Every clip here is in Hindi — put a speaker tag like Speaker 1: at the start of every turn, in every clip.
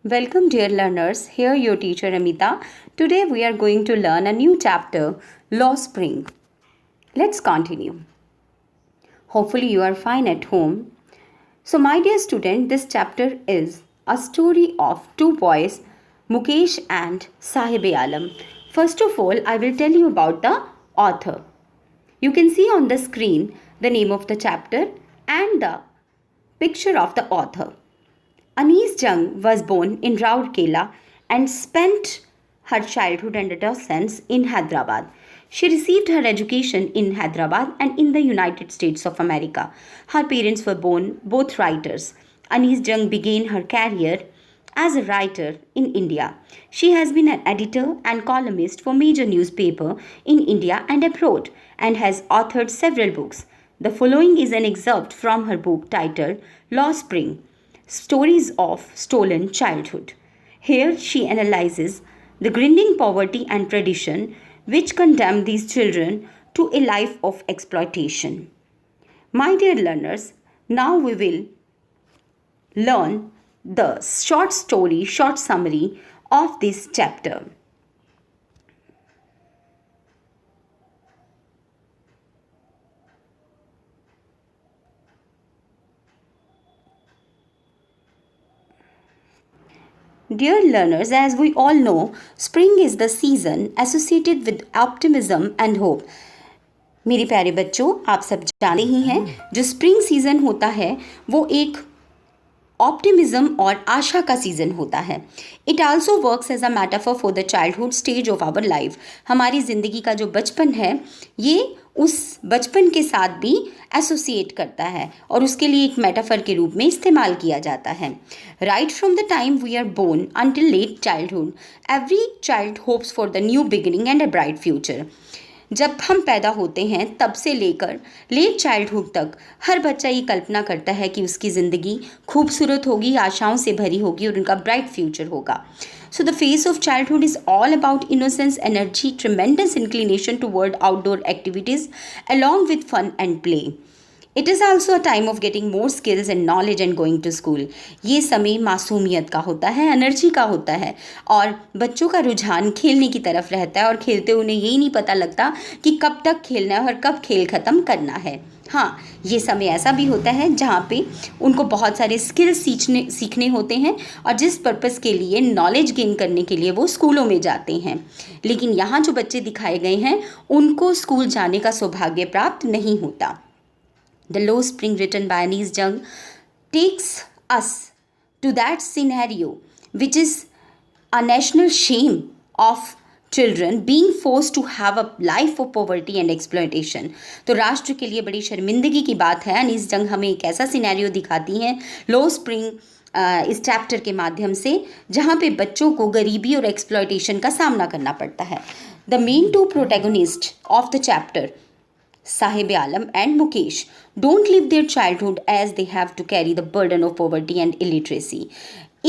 Speaker 1: Welcome, dear learners. Here, your teacher Amita. Today, we are going to learn a new chapter, Law Spring. Let's continue. Hopefully, you are fine at home. So, my dear student, this chapter is a story of two boys, Mukesh and Sahib-e-Alam. First of all, I will tell you about the author. You can see on the screen the name of the chapter and the picture of the author. Anees Jung was born in Rourkela and spent her childhood and adolescence in Hyderabad. She received her education in Hyderabad and in the United States of America. Her parents were both writers. Anees Jung began her career as a writer in India. She has been an editor and columnist for major newspaper in India and abroad and has authored several books. The following is an excerpt from her book titled Law Spring: Stories of Stolen Childhood. Here she analyzes the grinding poverty and tradition which condemn these children to a life of exploitation. My dear learners, now we will learn the short summary of this chapter. Dear learners, as we all know, spring is the season associated with optimism and hope. मेरे प्यारे बच्चों, आप सब जानते ही हैं, जो स्प्रिंग सीज़न होता है वो एक ऑप्टिमिज्म और आशा का सीज़न होता है. It also works as a metaphor for the childhood stage of our life. हमारी ज़िंदगी का जो बचपन है ये उस बचपन के साथ भी एसोसिएट करता है और उसके लिए एक मेटाफर के रूप में इस्तेमाल किया जाता है. Right from the time we are born until late childhood, every child hopes for the new beginning and a bright future. जब हम पैदा होते हैं तब से लेकर लेट चाइल्डहुड तक हर बच्चा ये कल्पना करता है कि उसकी ज़िंदगी खूबसूरत होगी, आशाओं से भरी होगी और उनका ब्राइट फ्यूचर होगा. So the phase of childhood is all about innocence, energy, tremendous inclination toward outdoor activities along with fun and play. It is also a time of getting more skills and knowledge and going to school. ये समय मासूमियत का होता है, एनर्जी का होता है और बच्चों का रुझान खेलने की तरफ रहता है और खेलते उन्हें यही नहीं पता लगता कि कब तक खेलना है और कब खेल ख़त्म करना है. हाँ, ये समय ऐसा भी होता है जहाँ पे उनको बहुत सारे स्किल्स सीखने होते हैं और जिस पर्पज़ के लिए नॉलेज गेन करने के लिए वो स्कूलों में जाते हैं. लेकिन यहाँ जो बच्चे दिखाए गए हैं उनको स्कूल जाने का सौभाग्य प्राप्त नहीं होता. The Low Spring, written by Anees Jung, takes us to that scenario which is a national shame of children being forced to have a life of poverty and exploitation. तो राष्ट्र के लिए बड़ी शर्मिंदगी की बात है. अनीस जंग हमें एक ऐसा सिनेरियो दिखाती हैं लो स्प्रिंग इस चैप्टर के माध्यम से जहाँ पे बच्चों को गरीबी और एक्सप्लॉयटेशन का सामना करना पड़ता है. The main two protagonist of the chapter, Sahib-e-Alam and Mukesh, don't live their childhood as they have to carry the burden of poverty and illiteracy.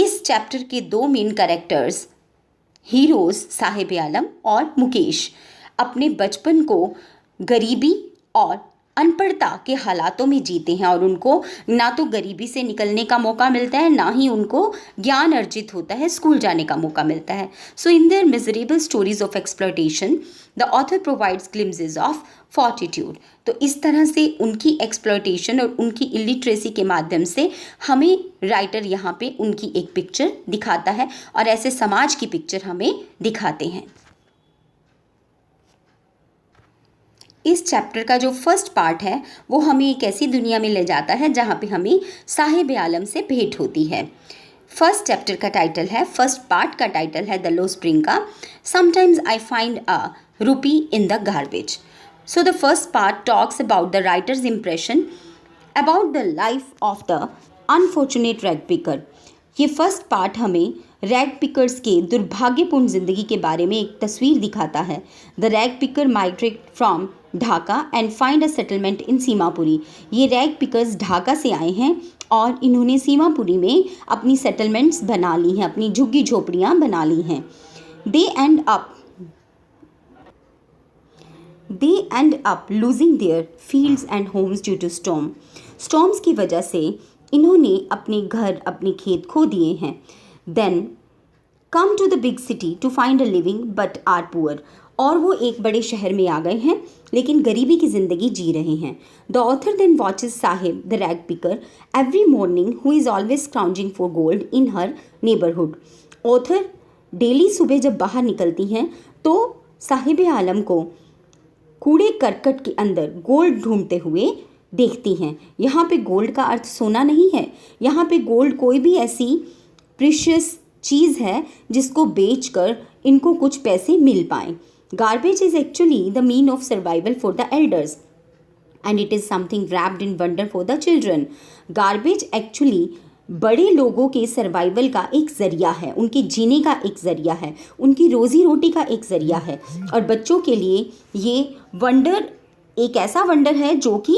Speaker 1: इस चैप्टर के दो मेन कैरेक्टर्स हीरोज साहिब-ए-आलम और मुकेश अपने बचपन को गरीबी और अनपढ़ता के हालातों में जीते हैं और उनको ना तो गरीबी से निकलने का मौका मिलता है ना ही उनको ज्ञान अर्जित होता है, स्कूल जाने का मौका मिलता है. So in their miserable stories of exploitation the author provides glimpses of fortitude. तो इस तरह से उनकी एक्सप्लॉयटेशन और उनकी इलिटरेसी के माध्यम से हमें राइटर यहाँ पे उनकी एक पिक्चर दिखाता है और ऐसे समाज की पिक्चर हमें दिखाते हैं. इस चैप्टर का जो फर्स्ट पार्ट है वो हमें एक ऐसी दुनिया में ले जाता है जहाँ पे हमें साहिब-ए-आलम से भेंट होती है. फर्स्ट चैप्टर का टाइटल है, फर्स्ट पार्ट का टाइटल है द लो स्प्रिंग का, समटाइम्स आई फाइंड अ रूपी in the garbage. So the first part talks about the writers impression about the life of the unfortunate rag picker. ये फर्स्ट पार्ट हमें रैग पिकर्स के दुर्भाग्यपूर्ण ज़िंदगी के बारे में एक तस्वीर दिखाता है. The rag picker migrate from Dhaka and find a settlement in Seemapuri. ये रैग पिकर्स ढाका से आए हैं और इन्होंने सीमापुरी में अपनी सेटलमेंट्स बना ली हैं, अपनी झुग्गी झोपड़ियाँ बना ली हैं. They end up losing their fields and homes due to storms की वजह से इन्होंने अपने घर, अपने खेत खो दिए हैं. Then come to the big city to find a living but are poor. और वो एक बड़े शहर में आ गए हैं लेकिन गरीबी की ज़िंदगी जी रहे हैं। The author then watches Sahib the rag picker every morning who is always scrounging for gold in her neighbourhood. Author daily सुबह जब बाहर निकलती हैं तो साहिब आलम को कूड़े करकट के अंदर गोल्ड ढूंढते हुए देखती हैं। यहाँ पे गोल्ड का अर्थ सोना नहीं है, यहाँ पे गोल्ड कोई भी ऐसी प्रीशियस चीज़ है जिसको बेचकर इनको कुछ पैसे मिल पाएँ। Garbage is actually the mean of survival for the elders and it is something wrapped in wonder for the children। Garbage actually बड़े लोगों के सर्वाइवल का एक ज़रिया है, उनके जीने का एक ज़रिया है, उनकी रोज़ी रोटी का एक ज़रिया है। और बच्चों के लिए ये वंडर एक ऐसा वंडर है जो कि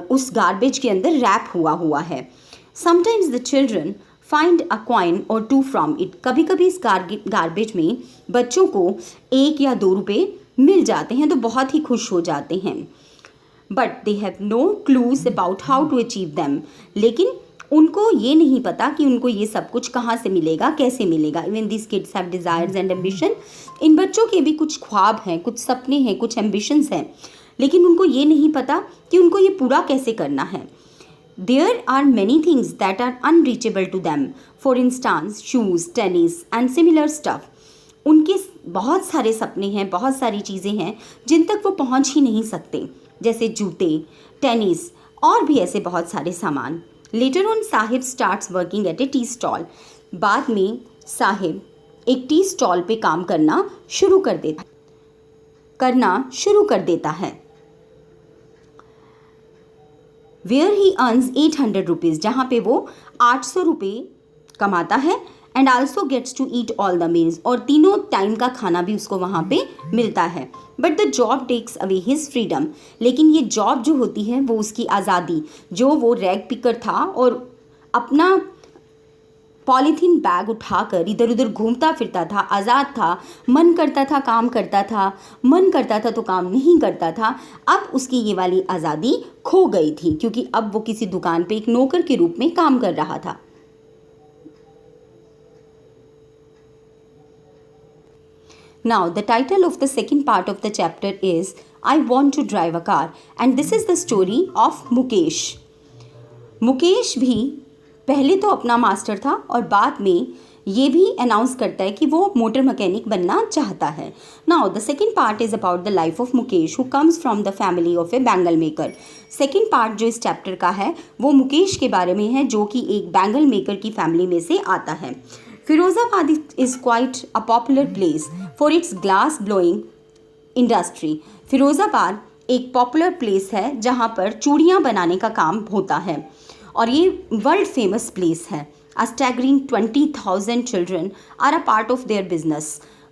Speaker 1: उस गार्बेज के अंदर रैप हुआ है। Sometimes the children find a coin और टू फ्रॉम इट। कभी कभी इस गार्बेज में बच्चों को 1 या 2 रुपये मिल जाते हैं तो बहुत ही खुश हो जाते हैं। But they have no clues about how to achieve them. लेकिन उनको ये नहीं पता कि उनको ये सब कुछ कहाँ से मिलेगा, कैसे मिलेगा। Even this kids have desires and ambition. इन बच्चों के भी कुछ ख्वाब हैं, कुछ सपने हैं, कुछ एम्बिशंस हैं, लेकिन उनको ये नहीं पता कि उनको ये पूरा कैसे करना है। There are many things that are unreachable to them. For instance, shoes, tennis and similar stuff. उनके बहुत सारे सपने हैं, बहुत सारी चीज़ें हैं जिन तक वो पहुंच ही नहीं सकते, जैसे जूते, टेनिस और भी ऐसे बहुत सारे सामान। Later on, Sahib starts working at a tea stall. बाद में साहिब एक टी स्टॉल पे काम करना शुरू कर देता है। वेयर ही अर्न्स 800 रुपीज़, जहाँ पे वो 800 रुपये कमाता है। And also gets to eat all the meals, और तीनों टाइम का खाना भी उसको वहाँ पे मिलता है। But the job takes away his freedom. लेकिन ये जॉब जो होती है वो उसकी आज़ादी, जो वो रैग पिकर था और अपना पॉलीथीन बैग उठाकर इधर उधर घूमता फिरता था, आज़ाद था, मन करता था काम करता था, मन करता था तो काम नहीं करता था। अब उसकी ये वाली आज़ादी खो गई थी क्योंकि अब वो किसी दुकान पे एक नौकर के रूप में काम कर रहा था। Now the title of the second part of the chapter is I want to drive a car and this is the story of Mukesh. Mukesh भी पहले तो अपना मास्टर था और बाद में ये भी अनाउंस करता है कि वो मोटर मैकेनिक बनना चाहता है। Now the second part is about the life of Mukesh who comes from the family of A bangle maker. Second part जो इस चैप्टर का है वो मुकेश के बारे में है जो कि एक बैंगल मेकर की फैमिली में से आता है। Firozabad is quite a popular place for its glass blowing industry. Firozabad एक पॉपुलर प्लेस है जहाँ पर चूड़ियाँ बनाने का काम होता है और ये वर्ल्ड फेमस प्लेस है। A staggering 20,000 children are a part of their business।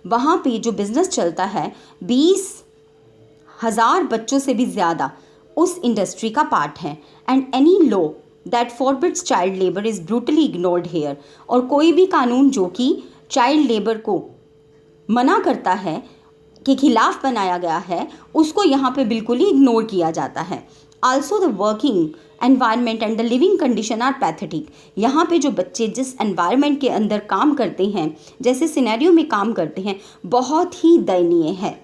Speaker 1: वहाँ पे जो बिज़नेस चलता है 20,000 बच्चों से भी ज़्यादा उस इंडस्ट्री का पार्ट है। And any law that forbids child labour is brutally ignored here. और कोई भी कानून जो कि चाइल्ड लेबर को मना करता है, के खिलाफ बनाया गया है, उसको यहाँ पे बिल्कुल ही इग्नोर किया जाता है। Also the working environment and the living condition are pathetic. यहाँ पे जो बच्चे जिस एनवायरनमेंट के अंदर काम करते हैं, जैसे सिनेरियो में काम करते हैं, बहुत ही दयनीय है।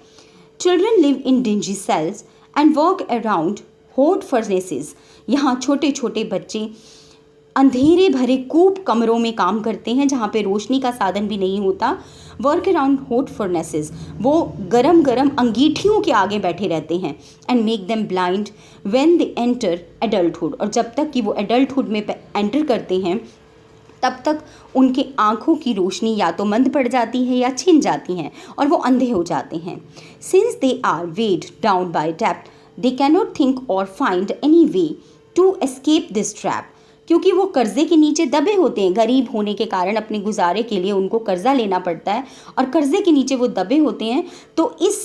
Speaker 1: Children live in dingy cells and work around hot furnaces. यहाँ छोटे छोटे बच्चे अंधेरे भरे कूप कमरों में काम करते हैं जहाँ पे रोशनी का साधन भी नहीं होता। वर्क अराउंड हॉट फर्नेसेस, वो गरम गरम अंगीठियों के आगे बैठे रहते हैं। And make them blind when they enter adulthood, और जब तक कि वो एडल्टहुड में एंटर करते हैं तब तक उनके आँखों की रोशनी या तो मंद पड़ जाती है या छिन जाती हैं और वो अंधे हो जाते हैं। Since they are weighed down by depth they cannot think और find any way to escape this trap. क्योंकि वो कर्जे के नीचे दबे होते हैं, गरीब होने के कारण अपने गुजारे के लिए उनको कर्जा लेना पड़ता है और कर्जे के नीचे वो दबे होते हैं, तो इस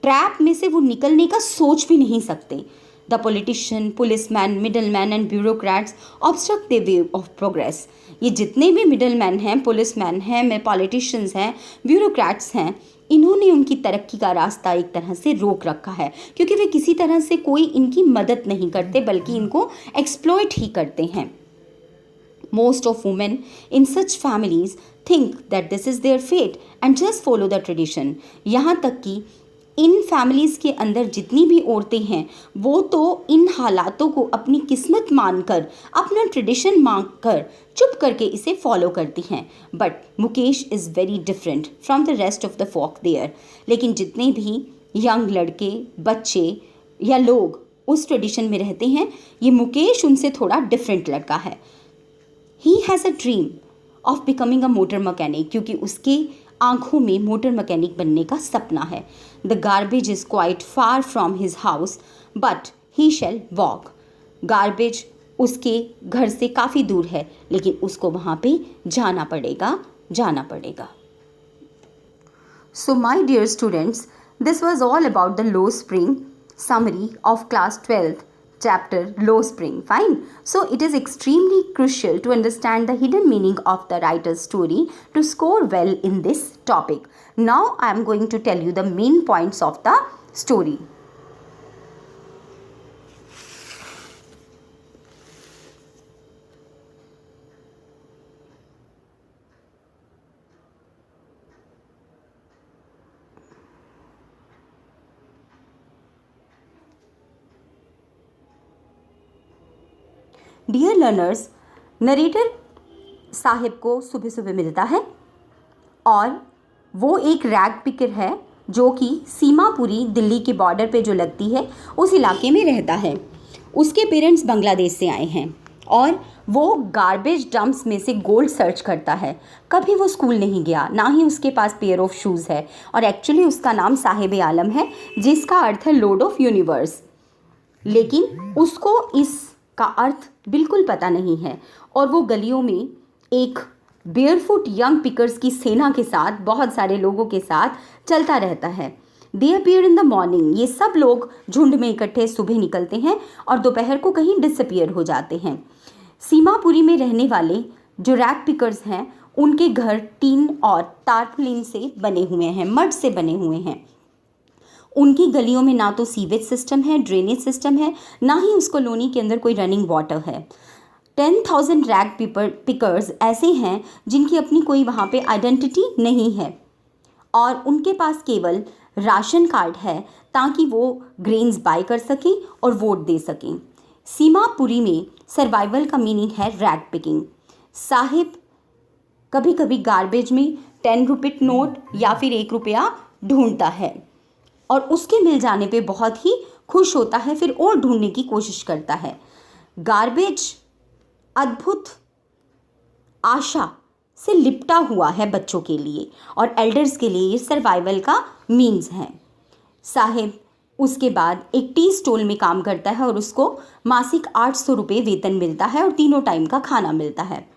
Speaker 1: ट्रैप में से वो निकलने का सोच भी नहीं सकते। The politician, policeman, middleman and bureaucrats obstruct the way of progress. ये जितने भी मिडलमैन हैं, पुलिसमैन हैं, पॉलिटिशियंस हैं, ब्यूरोक्रेट्स हैं, इन्होंने उनकी तरक्की का रास्ता एक तरह से रोक रखा है क्योंकि वे किसी तरह से कोई इनकी मदद नहीं करते बल्कि इनको एक्सप्लॉइट ही करते हैं। Most of women in such families think that this is their fate and just follow the tradition. यहाँ तक कि इन फैमिलीज़ के अंदर जितनी भी औरतें हैं वो तो इन हालातों को अपनी किस्मत मानकर, अपना ट्रेडिशन मानकर चुप करके इसे फॉलो करती हैं. But Mukesh is very different from the rest of the folk there. लेकिन जितने भी यंग लड़के, बच्चे या लोग उस ट्रेडिशन में रहते हैं, ये मुकेश उनसे थोड़ा डिफरेंट लड़का है. He has a dream of becoming a motor mechanic, क्योंकि उसके आंखों में मोटर मैकेनिक बनने का सपना है. The garbage is quite far from his house but he shall walk. Garbage उसके घर से काफ़ी दूर है, लेकिन उसको वहाँ पे जाना पड़ेगा. So my dear students, this was all about the Low Spring summary of class 12th chapter Low Spring. Fine. So it is extremely crucial to understand the hidden meaning of the writer's story to score well in this topic. Now I am going to tell you the main points of the story. Dear learners, narrator Sahib को सुबह सुबह मिलता है और वो एक रैग पिकर है जो कि सीमापुरी, दिल्ली के बॉर्डर पे जो लगती है, उस इलाके में रहता है. उसके पेरेंट्स बांग्लादेश से आए हैं और वो गार्बेज डंप्स में से गोल्ड सर्च करता है. कभी वो स्कूल नहीं गया, ना ही उसके पास पेयर ऑफ शूज़ है, और एक्चुअली उसका नाम साहिब आलम है, जिसका अर्थ है लॉर्ड ऑफ यूनिवर्स. लेकिन उसको इस का अर्थ बिल्कुल पता नहीं है और वो गलियों में एक बेयरफुट यंग पिकर्स की सेना के साथ, बहुत सारे लोगों के साथ चलता रहता है. दे अपीयर इन द मॉर्निंग. ये सब लोग झुंड में इकट्ठे सुबह निकलते हैं और दोपहर को कहीं डिसअपीयर हो जाते हैं. सीमापुरी में रहने वाले जो रैग पिकर्स हैं, उनके घर टीन और टारपोलिन से बने हुए हैं, मड से बने हुए हैं. उनकी गलियों में ना तो सीवेज सिस्टम है, ड्रेनेज सिस्टम है, ना ही उस कॉलोनी के अंदर कोई रनिंग वाटर है. 10,000 रैग पिकर्स ऐसे हैं जिनकी अपनी कोई वहाँ पे आइडेंटिटी नहीं है और उनके पास केवल राशन कार्ड है ताकि वो ग्रेन्स बाय कर सकें और वोट दे सकें. सीमापुरी में सर्वाइवल का मीनिंग है रैग पिकिंग. साहिब कभी कभी गार्बेज में 10 रुपये नोट या फिर 1 रुपया ढूंढता है और उसके मिल जाने पे बहुत ही खुश होता है, फिर और ढूंढने की कोशिश करता है. गार्बेज अद्भुत आशा से लिपटा हुआ है बच्चों के लिए और एल्डर्स के लिए ये सर्वाइवल का मीन्स है. साहिब उसके बाद एक टी स्टॉल में काम करता है और उसको मासिक 800 रुपये वेतन मिलता है और 3 टाइम का खाना मिलता है.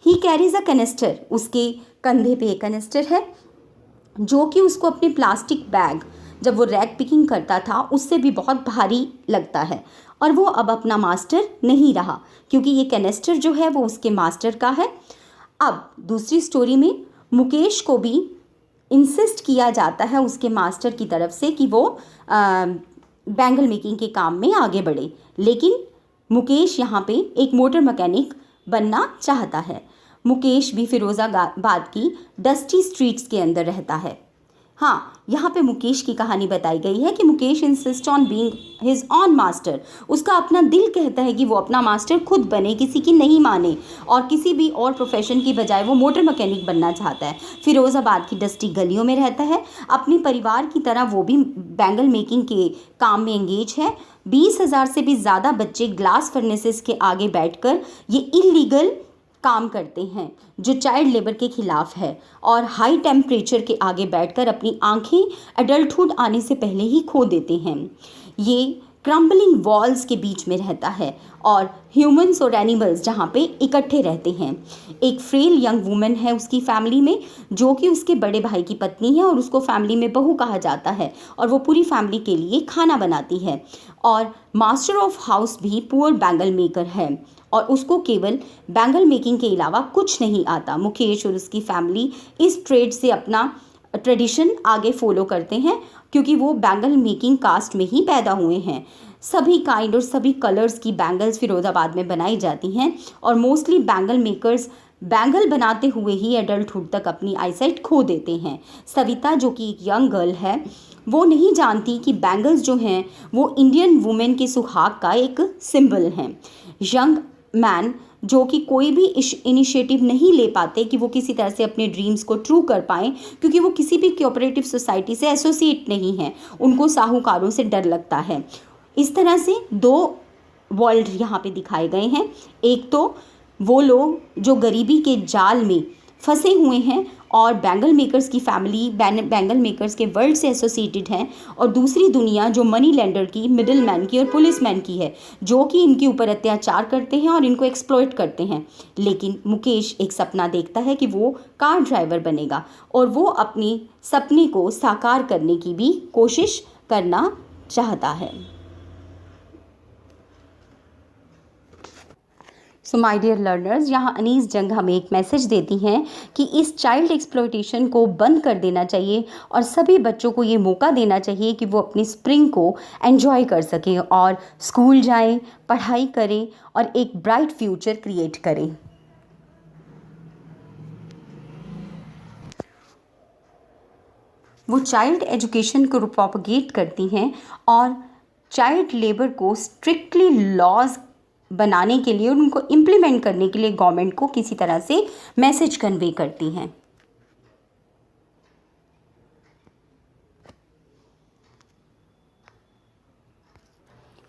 Speaker 1: He carries a canister. उसके कंधे पे एक कैनिस्टर है जो कि उसको अपने प्लास्टिक बैग, जब वो रैग पिकिंग करता था, उससे भी बहुत भारी लगता है और वो अब अपना मास्टर नहीं रहा क्योंकि ये कैनिस्टर जो है वो उसके मास्टर का है. अब दूसरी स्टोरी में मुकेश को भी इंसिस्ट किया जाता है उसके मास्टर की तरफ से कि वो बैंगल मेकिंग के काम में आगे बढ़े, लेकिन मुकेश यहाँ पे एक मोटर मैकेनिक बनना चाहता है. मुकेश भी फिरोज़ाबाद की डस्टी स्ट्रीट्स के अंदर रहता है. हाँ, यहाँ पे मुकेश की कहानी बताई गई है कि Mukesh insist on being his on master. उसका अपना दिल कहता है कि वो अपना मास्टर खुद बने, किसी की नहीं माने, और किसी भी और प्रोफेशन की बजाय वो मोटर मैकेनिक बनना चाहता है. फिरोज़ाबाद की डस्टी गलियों में रहता है. अपने परिवार की तरह वो भी बैंगल मेकिंग के काम में एंगेज है. 20,000 से भी ज़्यादा बच्चे ग्लास फर्नेसेस के आगे बैठकर ये इलीगल काम करते हैं जो चाइल्ड लेबर के खिलाफ है और हाई टेम्परेचर के आगे बैठकर अपनी आंखें एडल्टहुड आने से पहले ही खो देते हैं. ये क्रम्बलिंग वॉल्स के बीच में रहता है और ह्यूमंस और एनिमल्स जहाँ पे इकट्ठे रहते हैं. एक फ्रेल यंग वुमन है उसकी फैमिली में जो कि उसके बड़े भाई की पत्नी है और उसको फैमिली में बहू कहा जाता है और वो पूरी फैमिली के लिए खाना बनाती है. और मास्टर ऑफ हाउस भी पुअर बैंगल मेकर है और उसको केवल बैंगल मेकिंग के अलावा कुछ नहीं आता. मुकेश और उसकी फैमिली इस ट्रेड से अपना ट्रेडिशन आगे फॉलो करते हैं क्योंकि वो बैंगल मेकिंग कास्ट में ही पैदा हुए हैं. सभी काइंड और सभी कलर्स की बैंगल्स फिरोज़ाबाद में बनाई जाती हैं और मोस्टली बैंगल मेकर्स बैंगल बनाते हुए ही एडल्टहुड तक अपनी आईसाइट खो देते हैं। सविता जो कि एक यंग गर्ल है, वो नहीं जानती कि बैंगल्स जो हैं वो इंडियन वुमेन के सुहाग का एक सिंबल हैं। यंग मैन जो कि कोई भी इनिशिएटिव नहीं ले पाते कि वो किसी तरह से अपने ड्रीम्स को ट्रू कर पाएँ, क्योंकि वो किसी भी कोऑपरेटिव सोसाइटी से एसोसिएट नहीं हैं, उनको साहूकारों से डर लगता है। इस तरह से दो वर्ल्ड यहाँ पे दिखाए गए हैं। एक तो वो लोग जो गरीबी के जाल में फंसे हुए हैं और बैंगल मेकर्स की फैमिली बैंगल मेकर्स के वर्ल्ड से एसोसिएटेड हैं, और दूसरी दुनिया जो मनी लेंडर की, मिडिल मैन की और पुलिस मैन की है, जो कि इनके ऊपर अत्याचार करते हैं और इनको एक्सप्लॉइट करते हैं। लेकिन मुकेश एक सपना देखता है कि वो कार ड्राइवर बनेगा और वो अपनी सपने को साकार करने की भी कोशिश करना चाहता है। सो माय डियर लर्नर्स, यहाँ अनीस जंग हमें एक मैसेज देती हैं कि इस चाइल्ड एक्सप्लॉयटेशन को बंद कर देना चाहिए और सभी बच्चों को ये मौका देना चाहिए कि वो अपनी स्प्रिंग को एंजॉय कर सकें और स्कूल जाएं, पढ़ाई करें और एक ब्राइट फ्यूचर क्रिएट करें। वो चाइल्ड एजुकेशन को प्रोपगेट करती हैं और चाइल्ड लेबर को स्ट्रिक्टली लॉज बनाने के लिए और उनको इम्प्लीमेंट करने के लिए गवर्नमेंट को किसी तरह से मैसेज कन्वे करती हैं।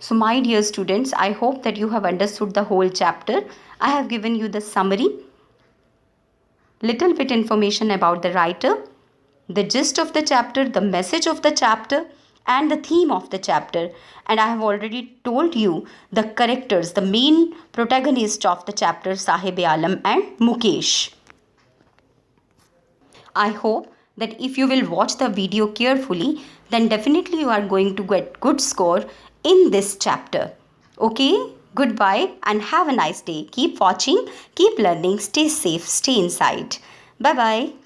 Speaker 1: So my dear students, I hope that you have understood the whole chapter. I have given you the summary, little bit information about the writer, the gist of the chapter, the message of the chapter, and the theme of the chapter. And I have already told you the characters, the main protagonist of the chapter, Sahib-e-Alam and Mukesh. I hope that if you will watch the video carefully, then definitely you are going to get good score in this chapter. Okay, goodbye and have a nice day. Keep watching, keep learning, stay safe, stay inside. Bye bye.